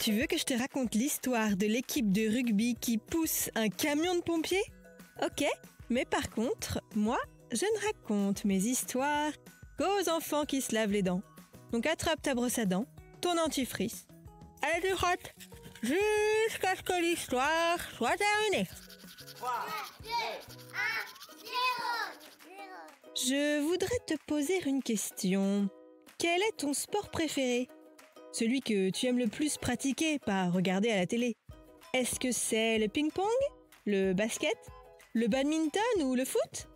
Tu veux que je te raconte l'histoire de l'équipe de rugby qui pousse un camion de pompiers ? Ok, mais par contre, moi, je ne raconte mes histoires qu'aux enfants qui se lavent les dents. Donc attrape ta brosse à dents, ton dentifrice. Allez, tu rates jusqu'à ce que l'histoire soit terminée. 3, 2, 1, 0. Je voudrais te poser une question. Quel est ton sport préféré ? Celui que tu aimes le plus pratiquer, pas regarder à la télé. Est-ce que c'est le ping-pong, le basket, le badminton ou le foot ?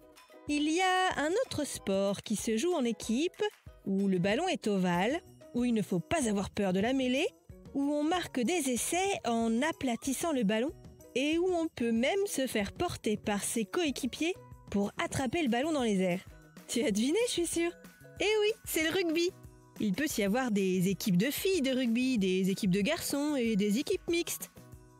Il y a un autre sport qui se joue en équipe, où le ballon est ovale, où il ne faut pas avoir peur de la mêlée, où on marque des essais en aplatissant le ballon et où on peut même se faire porter par ses coéquipiers pour attraper le ballon dans les airs. Tu as deviné, je suis sûre. Eh oui, c'est le rugby. Il peut y avoir des équipes de filles de rugby, des équipes de garçons et des équipes mixtes.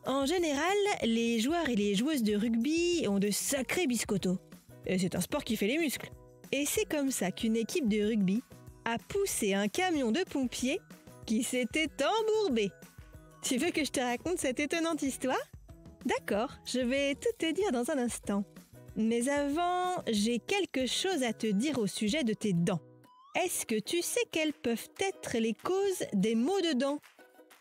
En général, les joueurs et les joueuses de rugby ont de sacrés biscottos. Et c'est un sport qui fait les muscles. Et c'est comme ça qu'une équipe de rugby a poussé un camion de pompiers qui s'était embourbé. Tu veux que je te raconte cette étonnante histoire ? D'accord, je vais tout te dire dans un instant. Mais avant, j'ai quelque chose à te dire au sujet de tes dents. Est-ce que tu sais quelles peuvent être les causes des maux de dents ?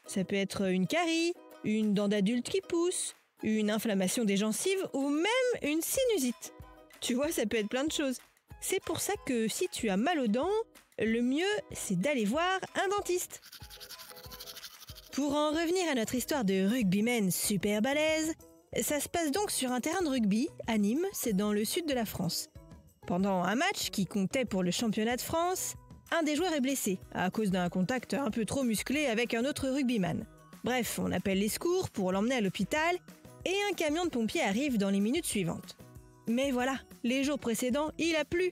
Ça peut être une carie, une dent d'adulte qui pousse, une inflammation des gencives ou même une sinusite. Tu vois, ça peut être plein de choses. C'est pour ça que si tu as mal aux dents, le mieux, c'est d'aller voir un dentiste. Pour en revenir à notre histoire de rugbymen super balèze, ça se passe donc sur un terrain de rugby, à Nîmes, c'est dans le sud de la France. Pendant un match qui comptait pour le championnat de France, un des joueurs est blessé à cause d'un contact un peu trop musclé avec un autre rugbyman. Bref, on appelle les secours pour l'emmener à l'hôpital et un camion de pompiers arrive dans les minutes suivantes. Mais voilà, les jours précédents, il a plu.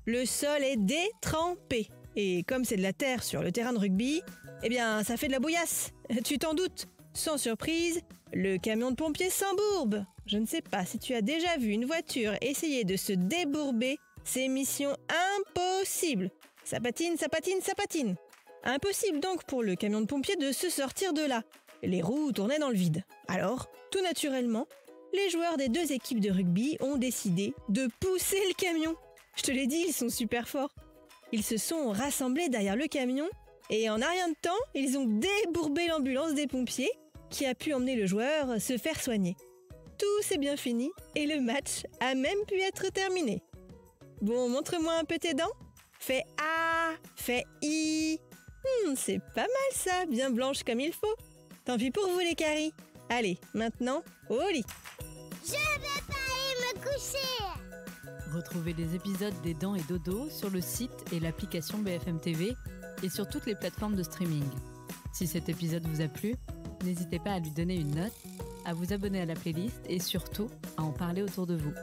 Le sol est détrempé. Et comme c'est de la terre sur le terrain de rugby, eh bien, ça fait de la bouillasse. Tu t'en doutes. Sans surprise, le camion de pompiers s'embourbe. Je ne sais pas si tu as déjà vu une voiture essayer de se débourber. C'est mission impossible. Ça patine, ça patine, ça patine. Impossible donc pour le camion de pompiers de se sortir de là. Les roues tournaient dans le vide. Alors, tout naturellement, les joueurs des deux équipes de rugby ont décidé de pousser le camion. Je te l'ai dit, ils sont super forts. Ils se sont rassemblés derrière le camion et en un rien de temps, ils ont débourbé l'ambulance des pompiers qui a pu emmener le joueur se faire soigner. Tout s'est bien fini et le match a même pu être terminé. Bon, montre-moi un peu tes dents. Fais A, fais I. C'est pas mal ça, bien blanche comme il faut. Tant pis pour vous les caries. Allez, maintenant, au lit. Je vais pas aller me coucher. Retrouvez les épisodes des Dents et Dodo sur le site et l'application BFM TV et sur toutes les plateformes de streaming. Si cet épisode vous a plu, n'hésitez pas à lui donner une note, à vous abonner à la playlist et surtout à en parler autour de vous.